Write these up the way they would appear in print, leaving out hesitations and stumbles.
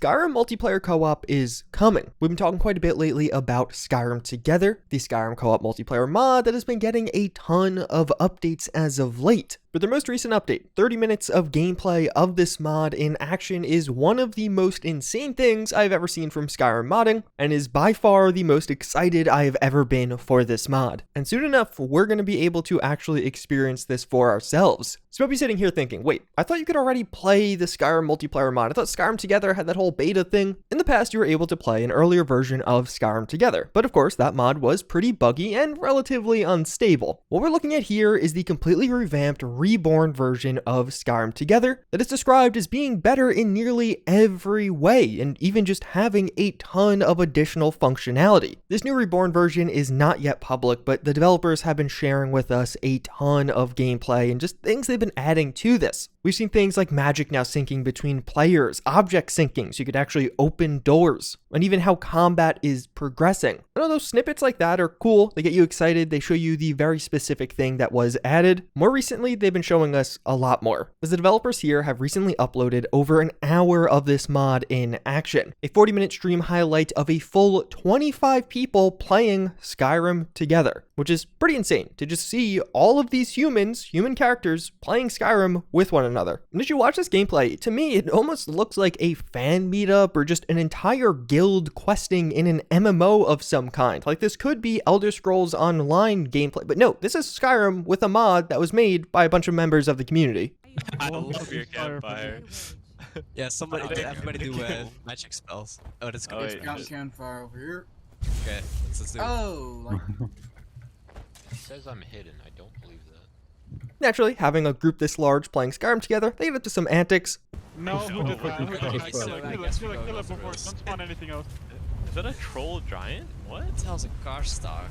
Skyrim multiplayer co-op is coming. We've been talking quite a bit lately about Skyrim Together, the Skyrim co-op multiplayer mod that has been getting a ton of updates as of late. But their most recent update, 30 minutes of gameplay of this mod in action, is one of the most insane things I've ever seen from Skyrim modding, and is by far the most excited I have ever been for this mod. And soon enough, we're going to be able to actually experience this for ourselves. So you'll be sitting here thinking, wait, I thought you could already play the Skyrim multiplayer mod. I thought Skyrim Together had that whole beta thing. In the past, you were able to play an earlier version of Skyrim Together, but of course, that mod was pretty buggy and relatively unstable. What we're looking at here is the completely revamped, reborn version of Skyrim Together that is described as being better in nearly every way, and even just having a ton of additional functionality. This new reborn version is not yet public, but the developers have been sharing with us a ton of gameplay and just things they've been adding to this. We've seen things like magic now syncing between players, object syncing so you could actually open doors, and even how combat is progressing. I know those snippets like that are cool, they get you excited, they show you the very specific thing that was added. More recently, they've been showing us a lot more, as the developers here have recently uploaded over an hour of this mod in action. A 40-minute stream highlight of a full 25 people playing Skyrim Together, which is pretty insane to just see all of these human characters playing Skyrim with one another. And as you watch this gameplay, to me, it almost looks like a fan meetup or just an entire guild questing in an MMO of some kind. Like this could be Elder Scrolls Online gameplay, but no, this is Skyrim with a mod that was made by a bunch of members of the community. I love your campfire. Yeah, everybody do magic spells. Oh, that's good. Wait, Got campfire over here. Okay, let's do it. Oh, like It says I'm hidden. I don't believe that. Naturally, having a group this large playing Skyrim together, they get up to some antics. No, who did that? Kill it Don't before, don't spawn anything else. Is that a troll giant? What? What the hell's a car stock?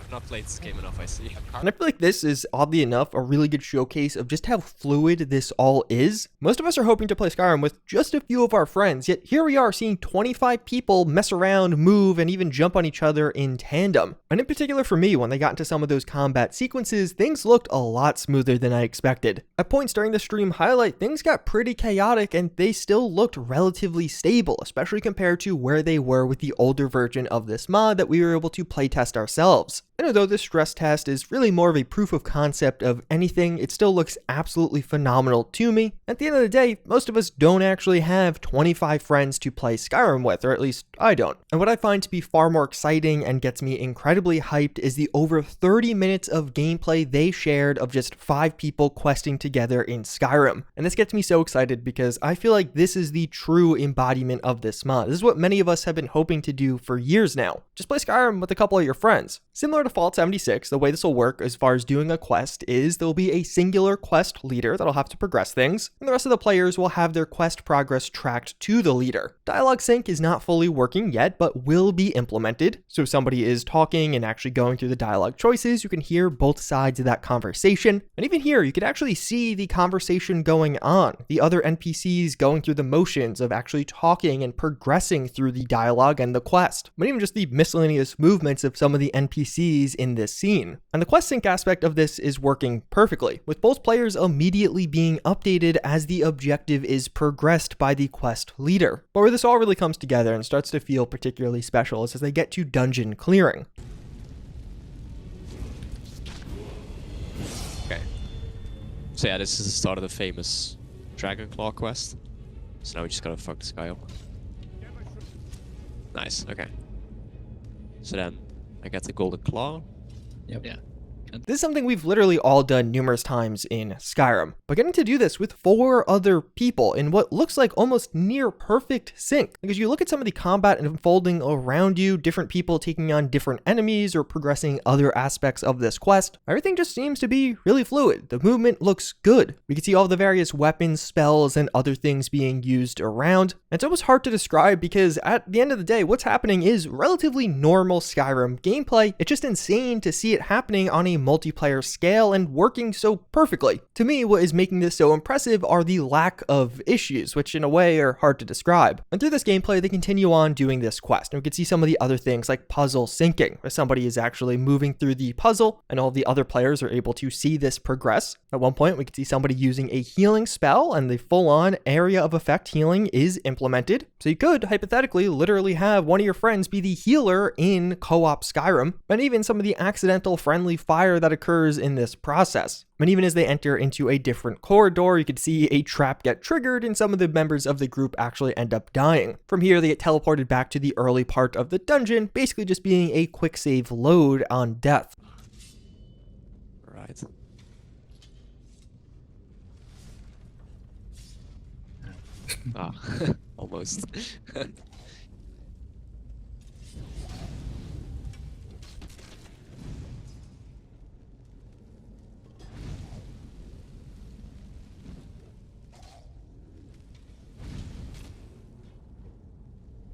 I've not played this game enough, I see. And I feel like this is, oddly enough, a really good showcase of just how fluid this all is. Most of us are hoping to play Skyrim with just a few of our friends, yet here we are seeing 25 people mess around, move, and even jump on each other in tandem. And in particular for me, when they got into some of those combat sequences, things looked a lot smoother than I expected. At points during the stream highlight, things got pretty chaotic and they still looked relatively stable, especially compared to where they were with the older version of this mod that we were able to playtest ourselves. And although this stress test is really more of a proof of concept of anything, it still looks absolutely phenomenal to me. At the end of the day, most of us don't actually have 25 friends to play Skyrim with, or at least I don't. And what I find to be far more exciting and gets me incredibly hyped is the over 30 minutes of gameplay they shared of just 5 people questing together in Skyrim. And this gets me so excited because I feel like this is the true embodiment of this mod. This is what many of us have been hoping to do for years now. Just play Skyrim with a couple of your friends. Similar to Fallout 76, the way this will work as far as doing a quest is there will be a singular quest leader that'll have to progress things, and the rest of the players will have their quest progress tracked to the leader. Dialogue sync is not fully working yet, but will be implemented. So if somebody is talking and actually going through the dialogue choices, you can hear both sides of that conversation. And even here, you could actually see the conversation going on, the other NPCs going through the motions of actually talking and progressing through the dialogue and the quest, but even just the miscellaneous movements of some of the NPCs in this scene. And the quest sync aspect of this is working perfectly, with both players immediately being updated as the objective is progressed by the quest leader. But where this all really comes together and starts to feel particularly special is as they get to dungeon clearing. Okay. So yeah, this is the start of the famous Dragon Claw quest. So now we just gotta fuck this guy up. Nice, okay. So then I get the golden claw. Yep. Yeah. This is something we've literally all done numerous times in Skyrim, but getting to do this with 4 other people in what looks like almost near perfect sync. Because you look at some of the combat unfolding around you, different people taking on different enemies or progressing other aspects of this quest, everything just seems to be really fluid. The movement looks good. We can see all the various weapons, spells, and other things being used around. It's almost hard to describe because at the end of the day, what's happening is relatively normal Skyrim gameplay. It's just insane to see it happening on a multiplayer scale and working so perfectly. To me, what is making this so impressive are the lack of issues, which in a way are hard to describe. And through this gameplay, they continue on doing this quest, and we can see some of the other things like puzzle syncing, where somebody is actually moving through the puzzle and all of the other players are able to see this progress. At one point, we can see somebody using a healing spell, and the full-on area of effect healing is implemented. So you could, hypothetically, literally have one of your friends be the healer in co-op Skyrim, and even some of the accidental friendly fire that occurs in this process. And even as they enter into a different corridor, you could see a trap get triggered and some of the members of the group actually end up dying. From here, they get teleported back to the early part of the dungeon, basically just being a quick save load on death. Right. Ah, almost.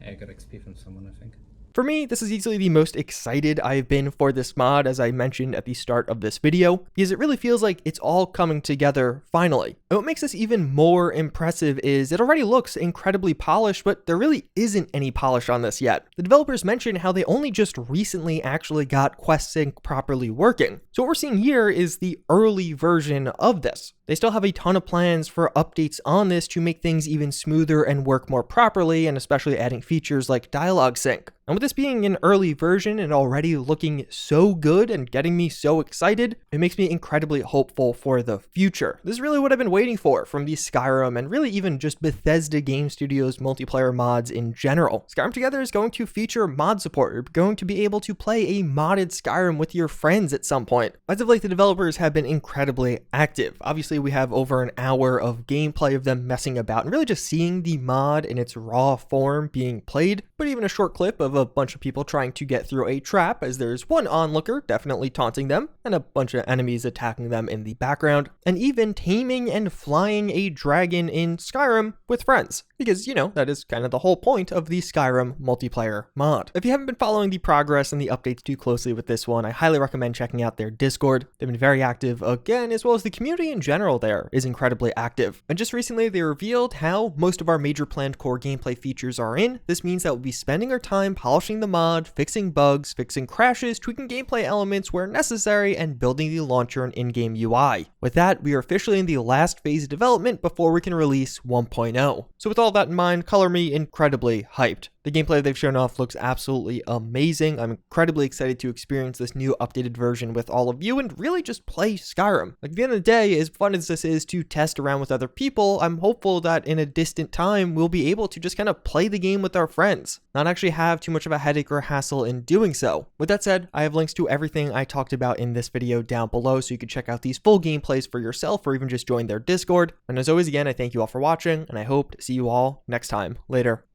Yeah, I got XP from someone, I think. For me, this is easily the most excited I've been for this mod, as I mentioned at the start of this video, because it really feels like it's all coming together finally. And what makes this even more impressive is it already looks incredibly polished, but there really isn't any polish on this yet. The developers mentioned how they only just recently actually got Quest Sync properly working. So what we're seeing here is the early version of this. They still have a ton of plans for updates on this to make things even smoother and work more properly, and especially adding features like dialogue sync. And with this being an early version and already looking so good and getting me so excited, it makes me incredibly hopeful for the future. This is really what I've been waiting for from the Skyrim and really even just Bethesda Game Studios multiplayer mods in general. Skyrim Together is going to feature mod support. You're going to be able to play a modded Skyrim with your friends at some point. As of late, the developers have been incredibly active. Obviously, we have over an hour of gameplay of them messing about and really just seeing the mod in its raw form being played, but even a short clip of a bunch of people trying to get through a trap as there's one onlooker definitely taunting them and a bunch of enemies attacking them in the background, and even taming and flying a dragon in Skyrim with friends, because, you know, that is kind of the whole point of the Skyrim multiplayer mod. If you haven't been following the progress and the updates too closely with this one, I highly recommend checking out their Discord. They've been very active again, as well as the community in general there is incredibly active. And just recently they revealed how most of our major planned core gameplay features are in. This means that we'll be spending our time polishing the mod, fixing bugs, fixing crashes, tweaking gameplay elements where necessary, and building the launcher and in-game UI. With that, we are officially in the last phase of development before we can release 1.0. So with all that in mind, color me incredibly hyped. The gameplay they've shown off looks absolutely amazing. I'm incredibly excited to experience this new updated version with all of you and really just play Skyrim. Like, at the end of the day, as fun as this is to test around with other people, I'm hopeful that in a distant time, we'll be able to just kind of play the game with our friends, not actually have too much of a headache or hassle in doing so. With that said, I have links to everything I talked about in this video down below, so you can check out these full gameplays for yourself or even just join their Discord. And as always, again, I thank you all for watching, and I hope to see you all next time. Later.